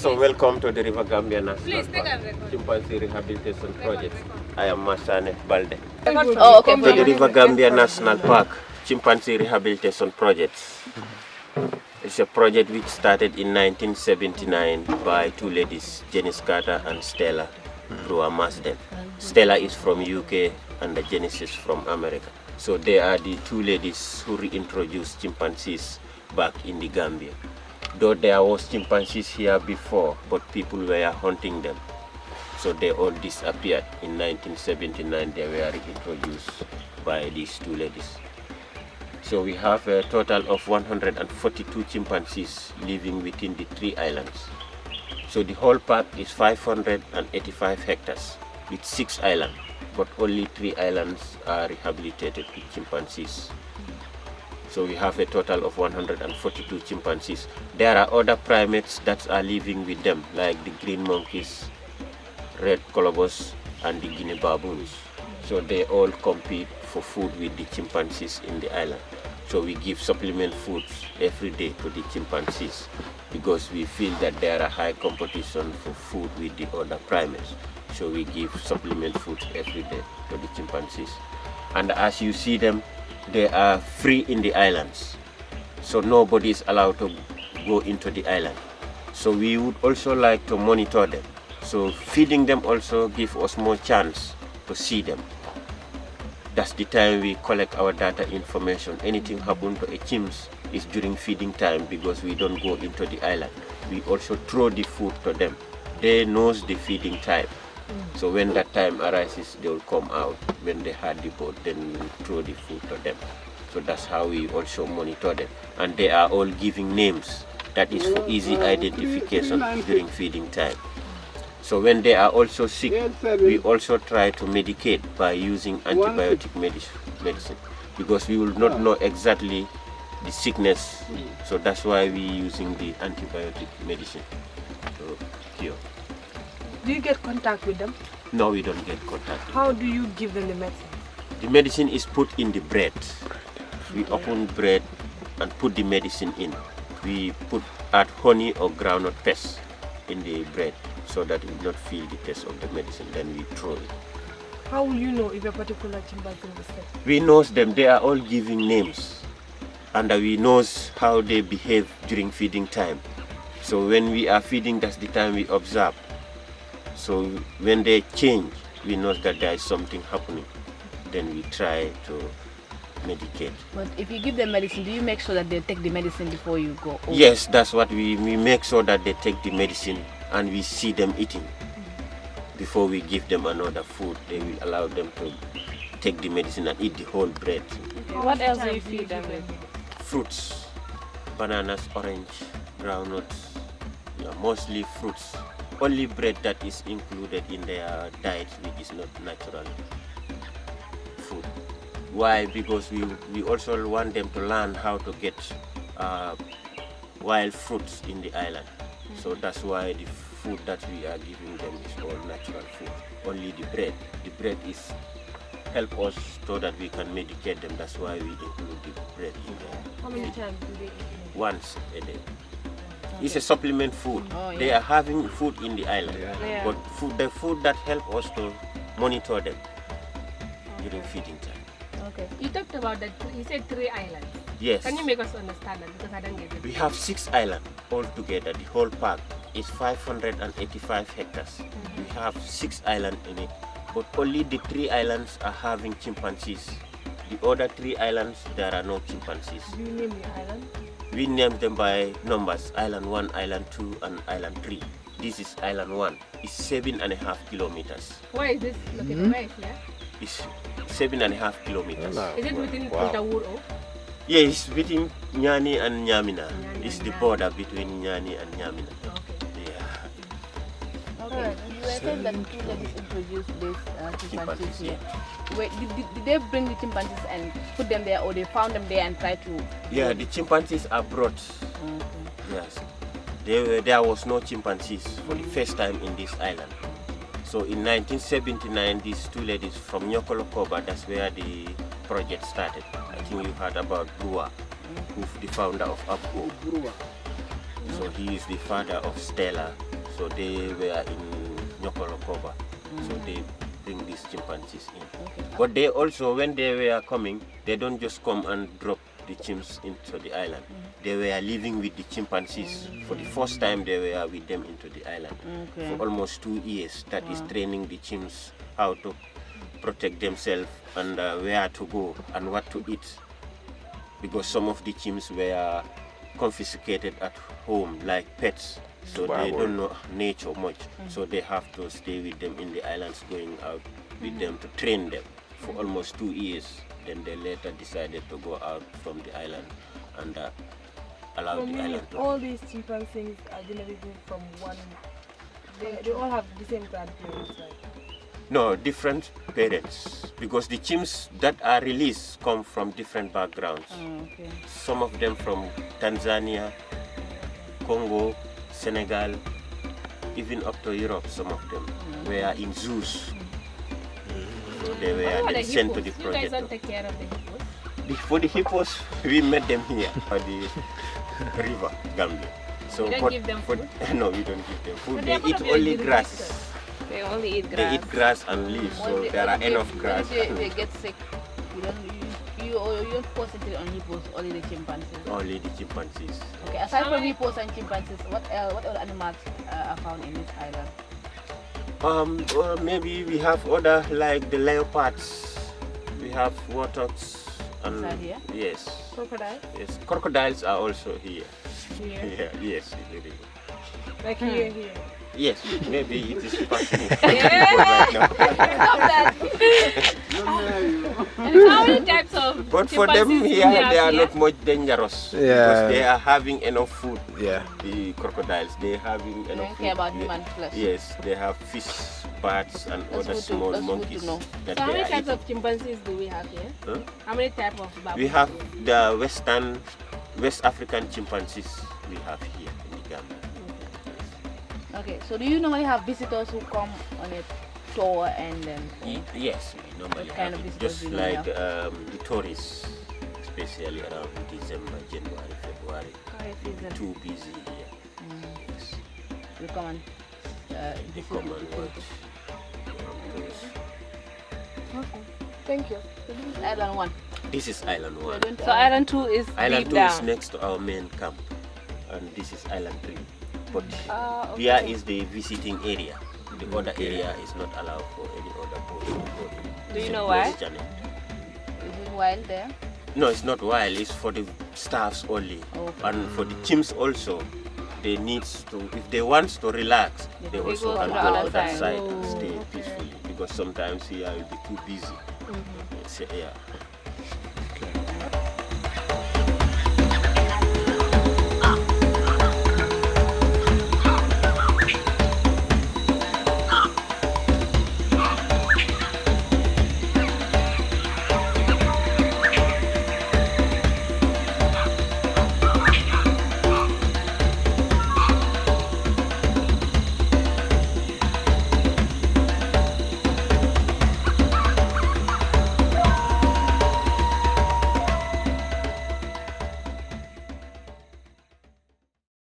So welcome to the River Gambia National Park Chimpanzee Rehabilitation Project. I am Masane Balde. Oh, okay. To the River Gambia National Park Chimpanzee Rehabilitation Project. It's a project which started in 1979 by two ladies, Janice Carter and Stella Brewer Marsden. Stella is from UK and Janice is from America. So they are the two ladies who reintroduced chimpanzees back in the Gambia. Though there was chimpanzees here before, but people were hunting them. So they all disappeared. In 1979 they were reintroduced by these two ladies. So we have a total of 142 chimpanzees living within the 3 islands. So the whole park is 585 hectares with 6 islands, but only 3 islands are rehabilitated with chimpanzees. So we have a total of 142 chimpanzees. There are other primates that are living with them, like the green monkeys, red colobus, and the Guinea baboons. So they all compete for food with the chimpanzees in the island. So we give supplement foods every day to the chimpanzees because we feel that there are high competition for food with the other primates. So we give supplement foods every day to the chimpanzees. And as you see them, they are free in the islands. So nobody is allowed to go into the island. So we would also like to monitor them. So feeding them also gives us more chance to see them. That's the time we collect our data information. Anything happen to a chimps is during feeding time because we don't go into the island. We also throw the food to them. They knows the feeding time. So when that time arises, they will come out. When they had the boat, then we will throw the food to them. So that's how we also monitor them. And they are all giving names. That is for easy identification during feeding time. So when they are also sick, we also try to medicate by using antibiotic medicine because we will not know exactly the sickness. So that's why we using the antibiotic medicine to cure. Do you get contact with them? No, we don't get contact. How do you give them the medicine? The medicine is put in the bread. We open bread and put the medicine in. We add honey or groundnut paste in the bread so that it will not feel the taste of the medicine. Then we throw it. How will you know if a particular chimpanzee is sick? We know them. They are all giving names, and we knows how they behave during feeding time. So when we are feeding, that's the time we observe. So when they change, we know that there is something happening. Then we try to medicate. But if you give them medicine, do you make sure that they take the medicine before you go over? Yes, that's what we make sure that they take the medicine and we see them eating. Before we give them another food, they will allow them to take the medicine and eat the whole bread. What else do you feed them with? Fruits, bananas, orange, groundnuts, mostly fruits. Only bread that is included in their diet, which is not natural food. Why? Because we also want them to learn how to get wild fruits in the island. So that's why the food that we are giving them is all natural food. Only the bread. The bread is help us so that we can medicate them. That's why we include the bread in there. How many times do they eat? Once a day. It's a supplement food. Oh, yeah. They are having food in the island, Yeah. but the food that help us to monitor them during feeding time. Okay. You talked about that. You said 3 islands. Yes. Can you make us understand that? Because I don't get it. We have 6 islands altogether. The whole park is 585 hectares. We have 6 islands in it, but only the 3 islands are having chimpanzees. The other 3 islands, there are no chimpanzees. Do you name the island? We name them by numbers, Island 1, Island 2, and Island 3. This is Island 1. It's 7.5 kilometers. Where is this located? Where is here? It's 7.5 kilometers. Is it within Puntawood? Yeah, it's between Nyani and Nyamina. Nyani It's and the Nyamina. border between Nyani and Nyamina. Okay. Yeah. Okay. You were saying that two ladies introduced these chimpanzees Chimpanzees, here. Wait, did they bring the chimpanzees and put them there, or they found them there and tried to? Yeah, the chimpanzees are brought. Yes. There was no chimpanzees for the first time in this island. So in 1979, these two ladies from Nyokolokoba, that's where the project started. I think you heard about Brewer, who's the founder of APCO. So he is the father of Stella So they were in Nyokolokoba. So they bring these chimpanzees in. But they also, when they were coming, they don't just come and drop the chimps into the island. They were living with the chimpanzees. For the first time, they were with them into the island. For almost 2 years. That is training the chimps how to protect themselves and where to go and what to eat. Because some of the chimps were confiscated at home like pets. So they don't know nature much. So they have to stay with them in the islands, going out with them to train them for almost 2 years. Then they later decided to go out from the island and allow the island to. All these chimpanzees are generated from one. They all have the same grandparents, right? No, different parents. Because the chimps that are released come from different backgrounds. Some of them from Tanzania, Congo, Senegal, even up to Europe. Some of them were in zoos. So they were then sent to the project. You guys don't take care of the hippos? For the hippos, we met them here at the river, Gambia. So You don't give them food? No, we don't give them food. But They they're eat probably only good grass. visitors. They only eat grass. They eat grass and leaves, so there are enough grass. They get sick. You don't concentrate on hippos, only the chimpanzees. Only the chimpanzees. Okay, aside from hippos and chimpanzees, what other animals are found in this island? Or maybe we have other like the leopards. We have warthogs and Inside here? yes, Crocodile? yes. Crocodiles are also here. Here? Yeah, yes, really. Like here. Yes, maybe it is possible. Right now. Stop that! And how many types of But for them chimpanzees do we here, have they are here? not much dangerous. Yeah. Because they are having enough food. Yeah. The crocodiles, they having They enough don't care food. about human flesh. Yes, they have fish, bats, and That's other good to- small that's good to monkeys know. that So how they many are types eating. of chimpanzees do we have here? Huh? How many types of baboons? We have the West African chimpanzees we have here in the Gambia. Okay, so do you normally have visitors who come on a tour and then? Yes, we normally What kind have of it. visitors Just do you like have? the tourists, especially around December, January, February. Too busy here. Yes. You come and They visit come the and people. watch. Tourists. Thank you. So this is Island 1. This is Island 1. So Island 2 is Island deep 2 is down. next to our main camp, and this is Island 3. But Okay. here is the visiting area. The other area is not allowed for any other boat to go in. Do you It's a know closed why? channel. Is it wild there? No, it's not wild. It's for the staffs only, Okay. and for the chimps also. They need to, if they want to relax, they also go can to go the to other that side. side and stay peacefully. Because sometimes here will be too busy. It's, yeah.